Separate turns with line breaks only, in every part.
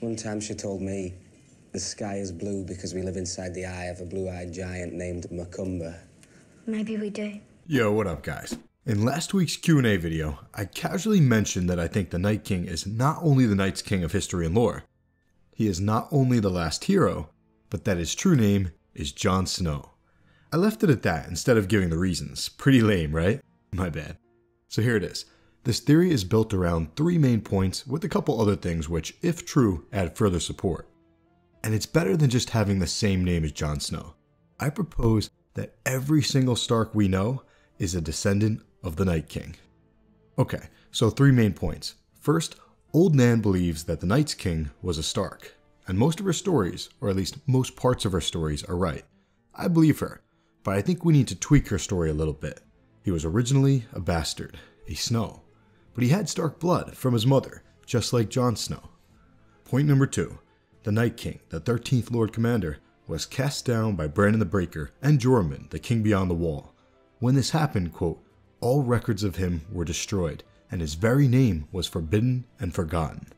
One time she told me the sky is blue because we live inside the eye of a blue-eyed giant named Macumba.
Maybe we do.
Yo, what up, guys? In last week's Q&A video, I casually mentioned that I think the Night King is not only the Night's King of history and lore, he is not only the last hero, but that his true name is Jon Snow. I left it at that instead of giving the reasons. Pretty lame, right? My bad. So here it is. This theory is built around 3 main points with a couple other things which, if true, add further support. And it's better than just having the same name as Jon Snow. I propose that every single Stark we know is a descendant of the Night King. Okay, so 3 main points. First, Old Nan believes that the Night's King was a Stark, and most of her stories, or at least most parts of her stories, are right. I believe her, but I think we need to tweak her story a little bit. He was originally a bastard, a Snow, but he had Stark blood from his mother, just like Jon Snow. Point number 2, the Night King, the 13th Lord Commander, was cast down by Brandon the Breaker and Jormungand, the King Beyond the Wall. When this happened, quote, all records of him were destroyed, and his very name was forbidden and forgotten.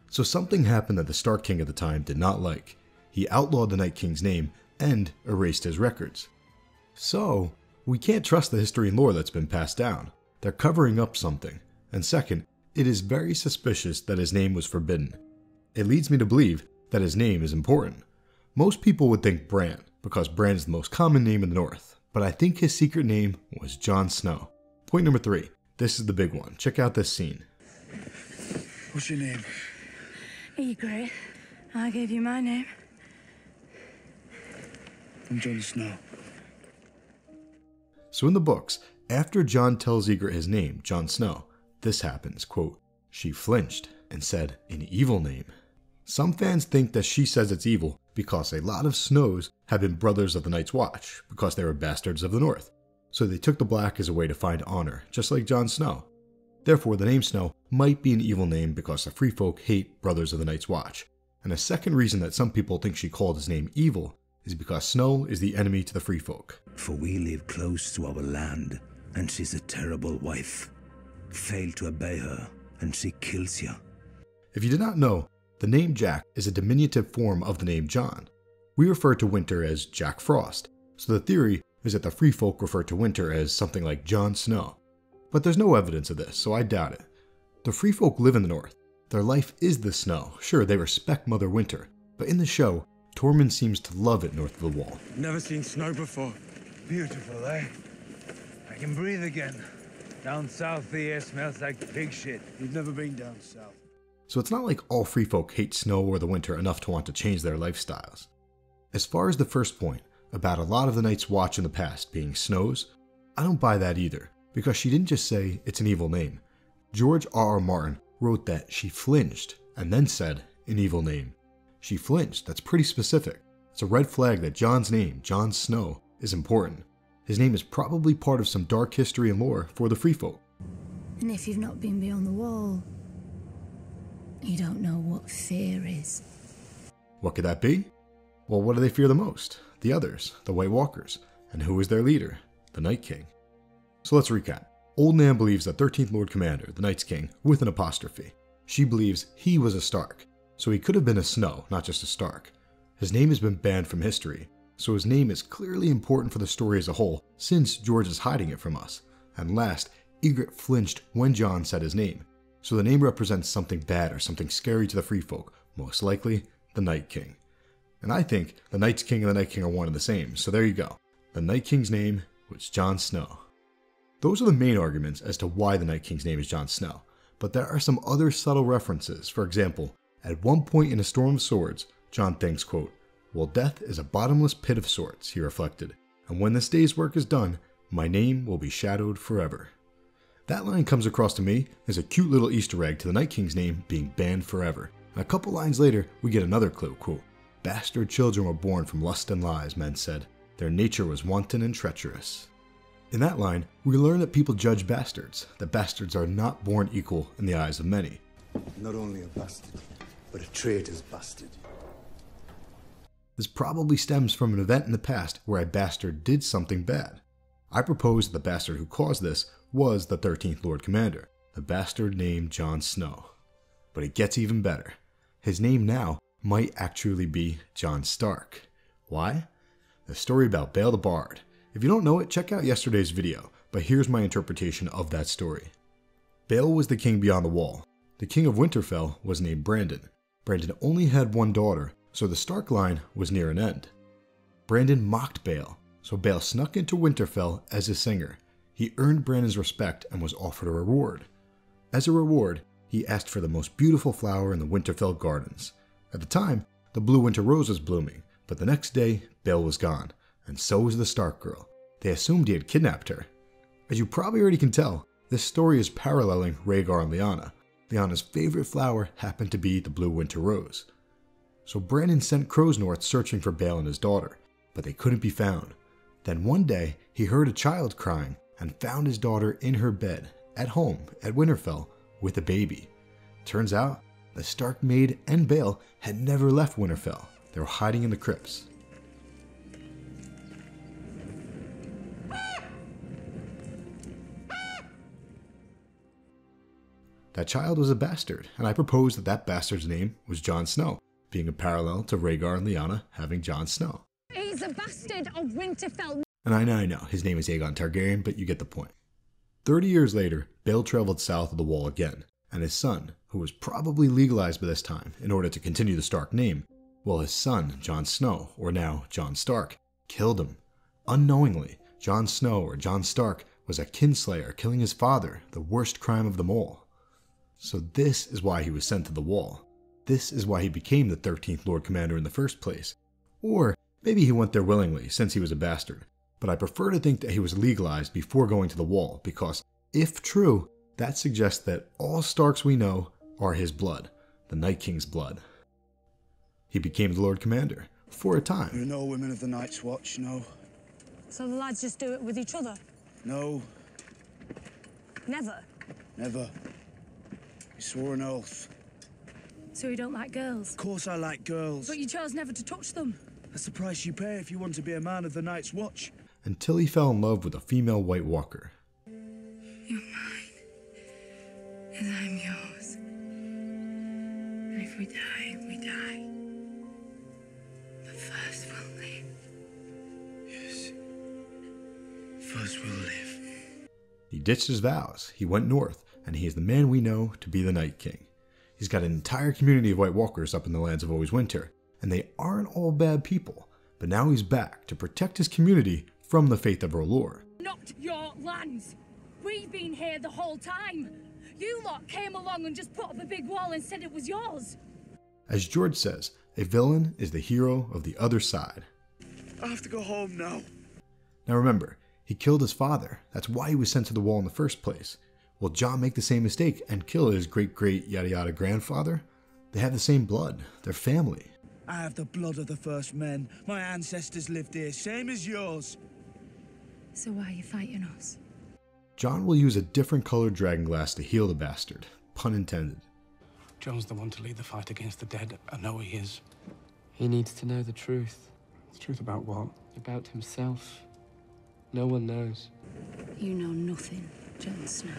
So something happened that the Stark King at the time did not like. He outlawed the Night King's name and erased his records. So, we can't trust the history and lore that's been passed down. They're covering up something. And second, it is very suspicious that his name was forbidden. It leads me to believe that his name is important. Most people would think Bran, because Bran is the most common name in the North, but I think his secret name was Jon Snow. Point number 3, this is the big one. Check out this scene.
What's your name?
Ygritte. I gave you my name.
I'm Jon Snow.
So in the books, after Jon tells Ygritte his name, Jon Snow, this happens, quote, she flinched and said, an evil name. Some fans think that she says it's evil because a lot of Snows have been brothers of the Night's Watch, because they were bastards of the North. So they took the black as a way to find honor, just like Jon Snow. Therefore, the name Snow might be an evil name because the Free Folk hate brothers of the Night's Watch. And a second reason that some people think she called his name evil is because Snow is the enemy to the Free Folk.
For we live close to our land, and she's a terrible wife. Fail to obey her, and she kills you.
If you did not know, the name Jack is a diminutive form of the name Jon. We refer to winter as Jack Frost, so the theory is that the Free Folk refer to winter as something like Jon Snow. But there's no evidence of this, so I doubt it. The Free Folk live in the North. Their life is the snow. Sure, they respect Mother Winter, but in the show, Tormund seems to love it north of the Wall.
Never seen snow before.
Beautiful, eh? I can breathe again. Down south, the air smells like pig shit.
You've never been down south.
So it's not like all Free Folk hate snow or the winter enough to want to change their lifestyles. As far as the first point, about a lot of the Night's Watch in the past being Snows, I don't buy that either, because she didn't just say it's an evil name. George R.R. Martin wrote that she flinched and then said an evil name. She flinched, that's pretty specific. It's a red flag that Jon's name, Jon Snow, is important. His name is probably part of some dark history and lore for the Free Folk.
And if you've not been beyond the wall, you don't know what fear is.
What could that be? Well, what do they fear the most? The others, the White Walkers. And who is their leader? The Night King. So let's recap. Old Nan believes that 13th Lord Commander, the Night's King, with an apostrophe. She believes he was a Stark, so he could have been a Snow, not just a Stark. His name has been banned from history, so his name is clearly important for the story as a whole, since George is hiding it from us. And last, Ygritte flinched when Jon said his name, so the name represents something bad or something scary to the Free Folk, most likely the Night King. And I think the Night's King and the Night King are one and the same, so there you go. The Night King's name was Jon Snow. Those are the main arguments as to why the Night King's name is Jon Snow, but there are some other subtle references. For example, at one point in A Storm of Swords, Jon thinks, quote, well, death is a bottomless pit of sorts, he reflected, and when this day's work is done, my name will be shadowed forever. That line comes across to me as a cute little Easter egg to the Night King's name being banned forever. And a couple lines later, we get another clue, quote, bastard children were born from lust and lies, men said. Their nature was wanton and treacherous. In that line, we learn that people judge bastards, that bastards are not born equal in the eyes of many.
Not only a bastard, but a traitor's bastard.
This probably stems from an event in the past where a bastard did something bad. I propose that the bastard who caused this was the 13th Lord Commander, the bastard named Jon Snow. But it gets even better. His name now might actually be Jon Stark. Why? The story about Bael the Bard. If you don't know it, check out yesterday's video, but here's my interpretation of that story. Bael was the king beyond the wall. The king of Winterfell was named Brandon. Brandon only had one daughter, so the Stark line was near an end. Brandon mocked Bael, so Bael snuck into Winterfell as a singer. He earned Brandon's respect and was offered a reward. As a reward, he asked for the most beautiful flower in the Winterfell gardens. At the time, the blue winter rose was blooming, but the next day, Bael was gone, and so was the Stark girl. They assumed he had kidnapped her. As you probably already can tell, this story is paralleling Rhaegar and Lyanna. Lyanna's favorite flower happened to be the blue winter rose. So Brandon sent crows north searching for Bael and his daughter, but they couldn't be found. Then one day, he heard a child crying and found his daughter in her bed, at home, at Winterfell, with a baby. Turns out, the Stark maid and Bael had never left Winterfell. They were hiding in the crypts. That child was a bastard, and I proposed that that bastard's name was Jon Snow, being a parallel to Rhaegar and Lyanna having Jon Snow.
He's a bastard of Winterfell.
And I know, his name is Aegon Targaryen, but you get the point. 30 years later, Bael traveled south of the wall again, and his son, who was probably legalized by this time in order to continue the Stark name, well, his son, Jon Snow, or now Jon Stark, killed him. Unknowingly, Jon Snow, or Jon Stark, was a kinslayer, killing his father, the worst crime of them all. So this is why he was sent to the wall. This is why he became the 13th Lord Commander in the first place. Or maybe he went there willingly, since he was a bastard. But I prefer to think that he was legalized before going to the wall, because, if true, that suggests that all Starks we know are his blood, the Night King's blood. He became the Lord Commander, for a time.
There are no women of the Night's Watch, no.
So the lads just do it with each other?
No,
Never?
never. We swore an oath.
So you don't like girls?
Of course I like girls.
But you chose never to touch them.
That's the price you pay if you want to be a man of the Night's Watch.
Until he fell in love with a female White Walker.
You're mine, and I'm yours. And if we die, we die. But first we'll live.
Yes. First we'll live.
He ditched his vows, he went north, and he is the man we know to be the Night King. He's got an entire community of White Walkers up in the Lands of Always Winter, and they aren't all bad people, but now he's back to protect his community from the fate of R'hllor.
Not your lands. We've been here the whole time. You lot came along and just put up a big wall and said it was yours.
As George says, a villain is the hero of the other side.
I have to go home now.
Now remember, he killed his father. That's why he was sent to the wall in the first place. Will Jon make the same mistake and kill his great-great yada-yada grandfather? They have the same blood. They're family.
I have the blood of the first men. My ancestors lived here, same as yours.
So why are you fighting us?
Jon will use a different colored dragonglass to heal the bastard. Pun intended.
Jon's the one to lead the fight against the dead. I know he is.
He needs to know the truth.
The truth about what?
About himself. No one knows.
You know nothing, Jon Snow.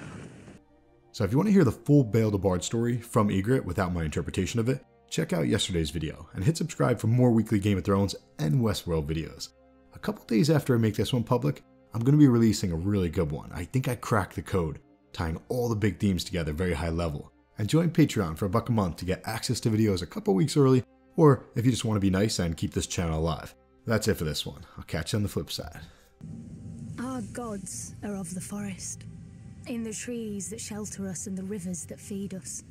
So if you want to hear the full Bael the Bard story from Ygritte without my interpretation of it, check out yesterday's video and hit subscribe for more weekly Game of Thrones and Westworld videos. A couple days after I make this one public, I'm going to be releasing a really good one. I think I cracked the code, tying all the big themes together very high level. And join Patreon for $1 a month to get access to videos a couple weeks early, or if you just want to be nice and keep this channel alive. That's it for this one. I'll catch you on the flip side.
Our gods are of the forest, in the trees that shelter us and the rivers that feed us.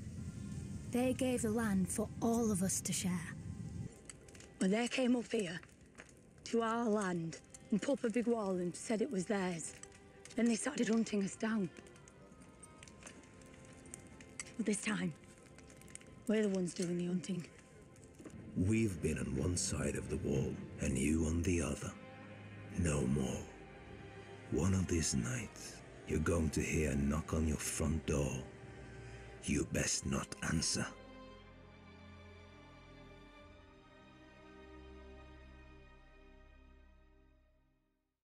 They gave the land for all of us to share.
When they came up here, to our land, and put up a big wall and said it was theirs, then they started hunting us down. But this time, we're the ones doing the hunting.
We've been on one side of the wall, and you on the other. No more. One of these nights, you're going to hear a knock on your front door. You best not answer.